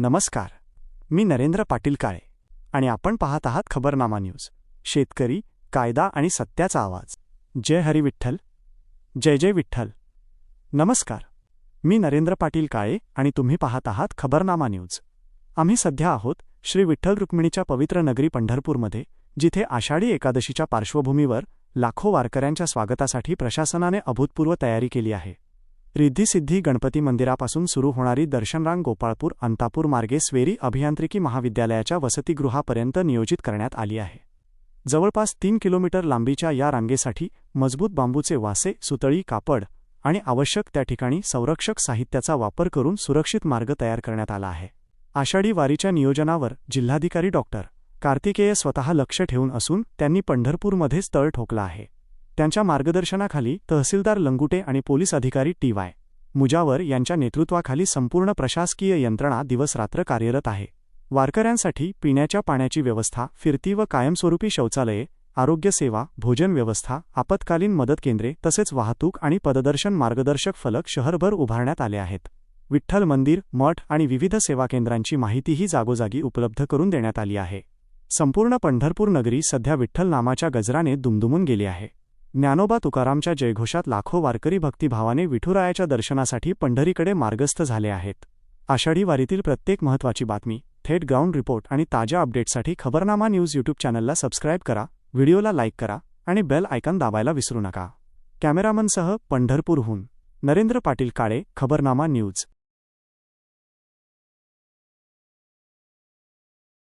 नमस्कार. मी नरेंद्र पाटील काळे आणि आपण पाहत आहात खबरनामा न्यूज. शेतकरी, कायदा आणि सत्याचा आवाज. जय हरी विठ्ठल. जय जय विठ्ठल. नमस्कार. मी नरेंद्र पाटील काळे आणि तुम्ही पाहत आहात खबरनामा न्यूज. आम्ही सध्या आहोत श्री विठ्ठल रुक्मिणीच्या पवित्र नगरी पंढरपूरमध्ये, जिथे आषाढी एकादशीच्या पार्श्वभूमीवर लाखो वारकऱ्यांच्या स्वागतासाठी प्रशासनाने अभूतपूर्व तयारी केली आहे. रिद्धी-सिद्धी गणपती मंदिरापासून सुरू होणारी दर्शनरांग गोपाळपूर अंतापूर मार्गे स्वेरी अभियांत्रिकी महाविद्यालयाच्या वसतिगृहापर्यंत नियोजित करण्यात आली आहे. जवळपास 3 किलोमीटर लांबीच्या या रांगेसाठी मजबूत बांबूचे वासे, सुतळी, कापड आणि आवश्यक त्या ठिकाणी संरक्षक साहित्याचा वापर करून सुरक्षित मार्ग तयार करण्यात आला आहे. आषाढी वारीच्या नियोजनावर जिल्हाधिकारी डॉक्टर कार्तिकेय स्वतः लक्ष ठेवून असून त्यांनी पंढरपूरमध्येच तळ ठोकला आहे. त्यांच्या मार्गदर्शनाखाली तहसीलदार लंगुटे आणि पोलीस अधिकारी टी.वाय. मुजावर यांच्या नेतृत्वाखाली संपूर्ण प्रशासकीय यंत्रणा दिवसरात्र कार्यरत आहे. वारकऱ्यांसाठी पिण्याच्या पाण्याची व्यवस्था, फिरती व कायमस्वरूपी शौचालये, आरोग्य सेवा, भोजन व्यवस्था, आपत्कालीन मदत केंद्रे तसेच वाहतूक आणि पददर्शन मार्गदर्शक फलक शहरभर उभारण्यात आले आहेत. विठ्ठल मंदिर, मठ आणि विविध सेवा केंद्रांची माहितीही जागोजागी उपलब्ध करून देण्यात आली आहे. संपूर्ण पंढरपूर नगरी सध्या विठ्ठल नामाच्या गजराने दुमदुमून गेली आहे. ज्ञानोबा तुकारामच्या जयघोषात लाखो वारकरी भक्तिभावाने विठुरायाच्या दर्शनासाठी पंढरीकडे मार्गस्थ झाले आहेत. आषाढी वारीतील प्रत्येक महत्त्वाची बातमी, थेट ग्राउंड रिपोर्ट आणि ताज्या अपडेट्ससाठी खबरनामा न्यूज यूट्यूब चॅनलला सबस्क्राईब करा, व्हिडिओला लाईक करा आणि बेल आयकॉन दाबायला विसरू नका. कॅमेरामनसह पंढरपूरहून नरेंद्र पाटील काळे, खबरनामा न्यूज.